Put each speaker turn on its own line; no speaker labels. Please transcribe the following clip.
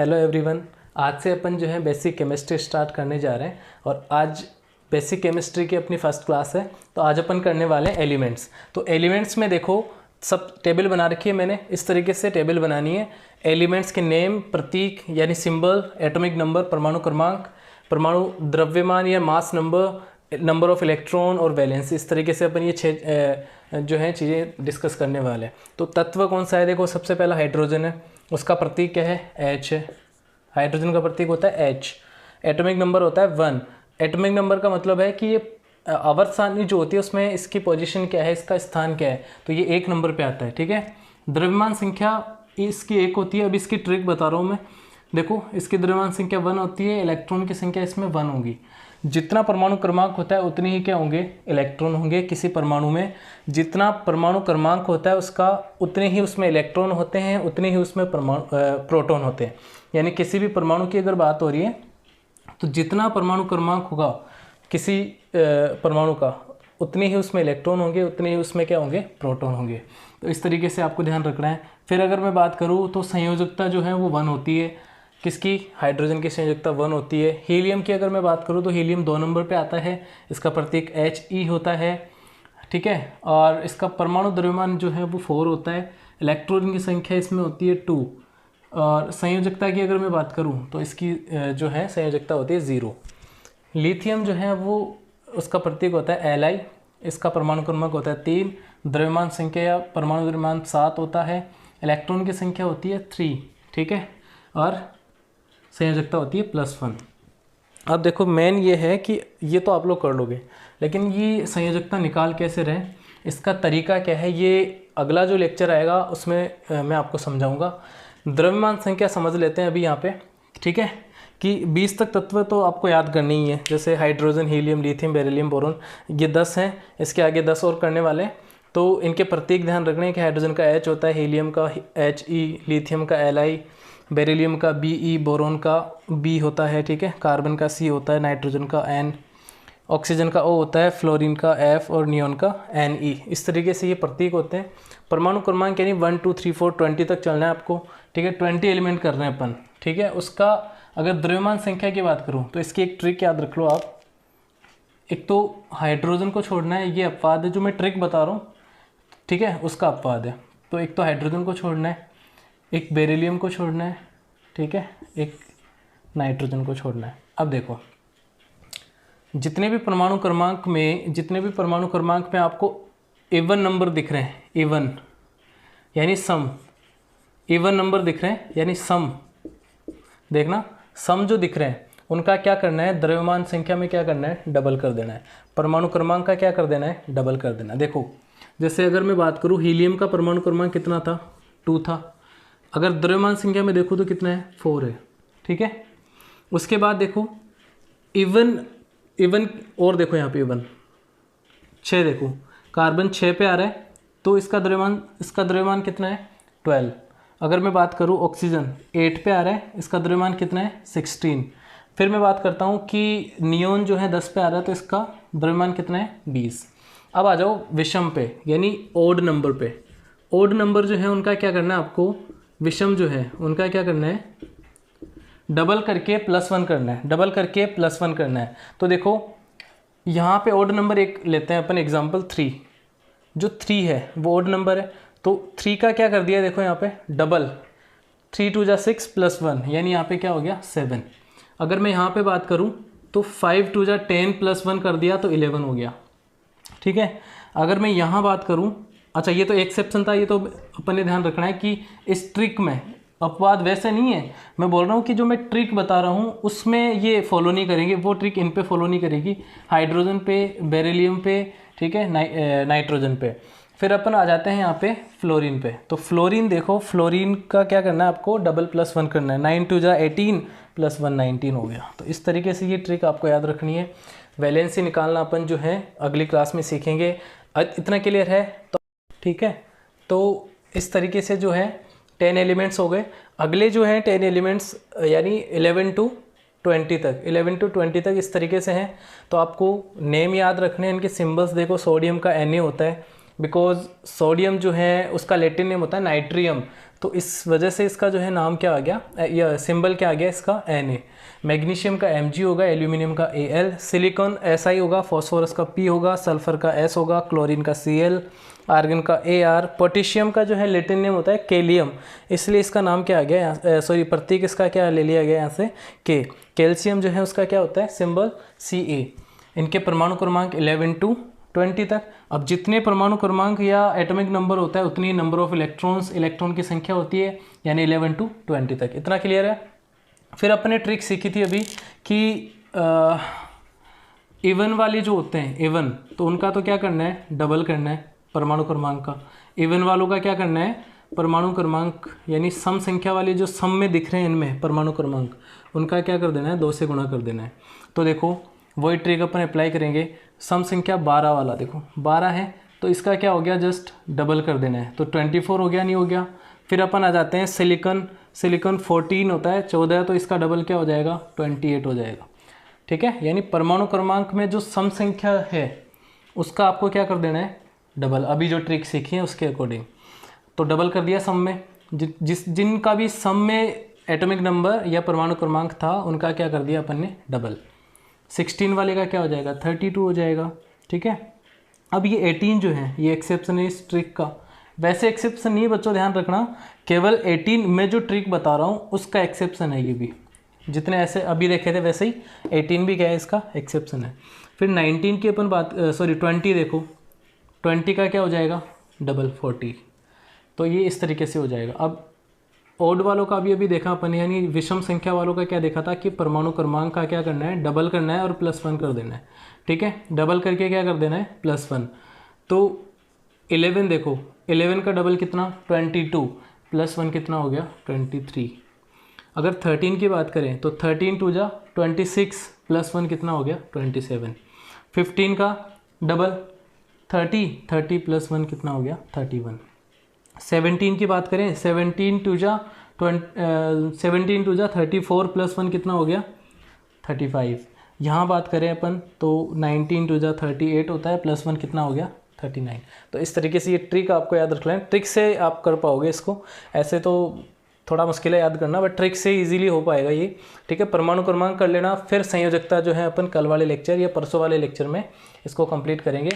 Hello everyone. आज से अपन जो है बेसिक केमिस्ट्री स्टार्ट करने जा रहे हैं और आज बेसिक केमिस्ट्री की अपनी फर्स्ट क्लास है। तो आज अपन करने वाले हैं एलिमेंट्स। तो एलिमेंट्स में देखो सब टेबल बना रखी है मैंने, इस तरीके से टेबल बनानी है। एलिमेंट्स के नेम, प्रतीक यानी सिंबल, एटॉमिक नंबर, परमाणु क्रमांक, परमाणु द्रव्यमान या mass number, number of electron और वैलेंस, इस तरीके से अपन ये छः जो है चीज़ें डिस्कस करने वाले हैं। तो तत्व कौन सा है, देखो सबसे पहला हाइड्रोजन है, उसका प्रतीक क्या है, H है। हाइड्रोजन का प्रतीक होता है H। एटॉमिक नंबर होता है 1। एटॉमिक नंबर का मतलब है कि ये आवर्त सारणी जो होती है उसमें इसकी पोजीशन क्या है, इसका स्थान क्या है, तो ये 1 नंबर पे आता है, ठीक है। द्रव्यमान संख्या इसकी 1 होती है। अब इसकी ट्रिक बता रहा हूँ मैं। देखो इसकी द्रव्यमान संख्या 1 होती है, इलेक्ट्रॉन की संख्या इसमें 1 होगी। जितना परमाणु क्रमांक होता है उतने ही क्या होंगे, इलेक्ट्रॉन होंगे किसी परमाणु में। जितना परमाणु क्रमांक होता है उसका उतने ही उसमें इलेक्ट्रॉन होते हैं, उतने ही उसमें प्रोटॉन होते हैं। यानी किसी भी परमाणु की अगर बात हो रही है तो जितना परमाणु क्रमांक होगा किसी परमाणु का, उतने ही उसमें इलेक्ट्रॉन होंगे, उतने ही उसमें क्या होंगे, प्रोटॉन होंगे। तो इस तरीके से आपको ध्यान रखना है। फिर अगर मैं बात करूँ तो संयोजकता जो है वो 1 होती है। किसकी, हाइड्रोजन की संयोजकता 1 होती है। हीलियम की अगर मैं बात करूँ तो हीलियम 2 नंबर पे आता है, इसका प्रतीक He होता है, ठीक है। और इसका परमाणु द्रव्यमान जो है वो 4 होता है। इलेक्ट्रॉन की संख्या इसमें होती है 2। और संयोजकता की अगर मैं बात करूँ तो इसकी जो है संयोजकता होती है 0। लिथियम जो है वो उसका प्रतीक होता है Li, इसका परमाणु क्रमांक होता है 3। द्रव्यमान संख्या या परमाणु द्रव्यमान 7 होता है। इलेक्ट्रॉन की संख्या होती है 3, ठीक है। और संयोजकता होती है +1। अब देखो मेन ये है कि ये तो आप लोग कर लोगे, लेकिन ये संयोजकता निकाल कैसे रहे, इसका तरीका क्या है, ये अगला जो लेक्चर आएगा उसमें मैं आपको समझाऊंगा। द्रव्यमान संख्या समझ लेते हैं अभी यहाँ पे, ठीक है। कि 20 तक तत्व तो आपको याद करनी ही है, जैसे hydrogen, helium, lithium, beryllium, boron, ये 10 हैं। इसके आगे 10 और करने वाले हैं। तो इनके प्रतीक ध्यान रखने हैं कि हाइड्रोजन का H होता है, हीलियम का He, लिथियम का Li, बेरिलियम का Be, बोरोन का B होता है, ठीक है। कार्बन का C होता है, नाइट्रोजन का N, ऑक्सीजन का O होता है, फ्लोरीन का F और नियोन का Ne। इस तरीके से ये प्रतीक होते हैं। परमाणु क्रमांक यानी 1 2 3 4 20 तक चलना है आपको, ठीक है। 20 एलिमेंट कर रहे हैं अपन, ठीक है। उसका अगर द्रव्यमान संख्या की बात करूँ तो इसकी एक ट्रिक याद रख लो आप। एक तो हाइड्रोजन को छोड़ना है, ये अपवाद है जो मैं ट्रिक बता रहा हूँ, ठीक है, उसका अपवाद है। तो एक तो हाइड्रोजन को छोड़ना है, एक बेरिलियम को छोड़ना है, ठीक है, एक नाइट्रोजन को छोड़ना है। अब देखो जितने भी परमाणु क्रमांक में आपको इवन नंबर दिख रहे हैं, इवन यानी सम, इवन नंबर दिख रहे हैं यानी सम, देखना सम जो दिख रहे हैं उनका क्या करना है, द्रव्यमान संख्या में क्या करना है, डबल कर देना है। परमाणु क्रमांक का क्या कर देना है, डबल कर देना। देखो जैसे अगर मैं बात करूँ हीलियम का परमाणु क्रमांक कितना था, 2 था। अगर द्रव्यमान संख्या में देखो तो कितना है, 4 है, ठीक है। उसके बाद देखो इवन और देखो यहाँ पे इवन 6, देखो कार्बन 6 पे आ रहा है तो इसका द्रव्यमान कितना है, 12। अगर मैं बात करूँ ऑक्सीजन 8 पे आ रहा है, इसका द्रव्यमान कितना है, 16। फिर मैं बात करता हूँ कि नियोन जो है 10 पे आ रहा है तो इसका द्रव्यमान कितना है, 20। अब आ जाओ विषम पे यानी ओड नंबर पे। ओड नंबर जो है उनका क्या करना है आपको, विषम जो है उनका क्या करना है, डबल करके +1 करना है, डबल करके +1 करना है। तो देखो यहाँ पे ओड नंबर एक लेते हैं अपन, एग्जाम्पल 3, जो 3 है वो ओड नंबर है। तो 3 का क्या कर दिया, देखो यहाँ पे डबल, 3 2 6 +1 यानी यहाँ पे क्या हो गया, 7। अगर मैं यहाँ पे बात करूँ तो 5 2 10 +1 कर दिया तो 11 हो गया, ठीक है। अगर मैं यहाँ बात करूँ, अच्छा ये तो एक्सेप्शन था, ये तो अपन ने ध्यान रखना है कि इस ट्रिक में अपवाद वैसे नहीं है। मैं बोल रहा हूँ कि जो मैं ट्रिक बता रहा हूँ उसमें ये फॉलो नहीं करेंगे, वो ट्रिक इन पे फॉलो नहीं करेगी, हाइड्रोजन पे, बेरिलियम पे, ठीक है, नाइट्रोजन पे। फिर अपन आ जाते हैं यहाँ पे फ्लोरीन पे। तो फ्लोरीन देखो, फ्लोरीन का क्या करना है आपको, डबल +1 करना है, 9 2 18 +1 19 हो गया। तो इस तरीके से ये ट्रिक आपको याद रखनी है। वैलेंसी निकालना अपन जो है अगली क्लास में सीखेंगे। इतना क्लियर है तो ठीक है। तो इस तरीके से जो है 10 एलिमेंट्स हो गए। अगले जो हैं 10 एलिमेंट्स यानी 11 to 20 तक इस तरीके से हैं। तो आपको नेम याद रखने हैं, इनके सिंबल्स देखो, सोडियम का Na होता है, बिकॉज सोडियम जो है उसका लैटिन नेम होता है नाइट्रियम। तो इस वजह से इसका जो है नाम क्या आ गया, या सिंबल क्या आ गया इसका, Na। मैग्नीशियम का Mg होगा, एल्यूमिनियम का Al, सिलिकॉन Si होगा, फॉस्फोरस का P होगा, सल्फर का S होगा, क्लोरीन का Cl, आर्गन का Ar, पोटेशियम का जो है लैटिन नेम होता है केलियम, इसलिए इसका नाम क्या आ गया, सॉरी प्रतीक इसका क्या ले लिया गया यहाँ से K। कैल्शियम जो है उसका क्या होता है सिंबल Ca। इनके परमाणु क्रमांक 11 to 20 तक। अब जितने परमाणु क्रमांक या एटॉमिक नंबर होता है उतनी नंबर ऑफ इलेक्ट्रॉन्स, इलेक्ट्रॉन की संख्या होती है, यानी 11 to 20 तक। इतना क्लियर है। फिर अपने ट्रिक सीखी थी अभी कि इवन वाले जो होते हैं इवन, तो उनका तो क्या करना है, डबल करना है परमाणु क्रमांक का। इवन वालों का क्या करना है, परमाणु क्रमांक यानी सम संख्या वाले जो सम में दिख रहे हैं इनमें परमाणु क्रमांक, उनका क्या कर देना है, 2 से गुणा कर देना है। तो देखो वही ट्रिक अपन अप्लाई करेंगे। सम संख्या 12 वाला देखो 12 है, तो इसका क्या हो गया, जस्ट डबल कर देना है, तो 24 हो गया, नहीं हो गया। फिर अपन आ जाते हैं सिलिकॉन 14 होता है, 14 है, तो इसका डबल क्या हो जाएगा, 28 हो जाएगा। ठीक है, यानी परमाणु क्रमांक में जो सम संख्या है उसका आपको क्या कर देना है, डबल। अभी जो ट्रिक सीखी है उसके अकॉर्डिंग तो डबल कर दिया सम में। जिनका भी सम में एटॉमिक नंबर या परमाणु क्रमांक था उनका क्या कर दिया अपन ने, डबल। 16 वाले का क्या हो जाएगा, 32 हो जाएगा। ठीक है, अब ये 18 जो है ये एक्सेप्शन है इस ट्रिक का। वैसे एक्सेप्शन नहीं है बच्चों, ध्यान रखना, केवल 18 में जो ट्रिक बता रहा हूँ उसका एक्सेप्शन है ये भी। जितने ऐसे अभी देखे थे वैसे ही 18 भी क्या है, इसका एक्सेप्शन है। फिर 19 की अपन बात, सॉरी 20 देखो, 20 का क्या हो जाएगा, डबल 40। तो ये इस तरीके से हो जाएगा। अब ओड वालों का भी अभी देखा अपन, यानी विषम संख्या वालों का क्या देखा था कि परमाणु क्रमांक का क्या करना है, डबल करना है और +1 कर देना है। ठीक है, डबल करके क्या कर देना है, +1। तो 11 देखो, 11 का डबल कितना, 22, +1 कितना हो गया, 23। अगर 13 की बात करें तो 13 2 जा 26, +1 कितना हो गया, 27। 15 का डबल 30 +1 कितना हो गया, 31। 17 की बात करें, 17 2 जा 34, +1 कितना हो गया, 35। यहाँ बात करें अपन तो 19 2 जा 38 होता है, +1 कितना हो गया, 39। तो इस तरीके से ये ट्रिक आपको याद रख लें, ट्रिक से आप कर पाओगे इसको। ऐसे तो थोड़ा मुश्किल है याद करना, बट ट्रिक से इजीली हो पाएगा ये। ठीक है, परमाणु क्रमांक कर लेना, फिर संयोजकता जो है अपन कल वाले लेक्चर या परसों वाले लेक्चर में इसको कंप्लीट करेंगे।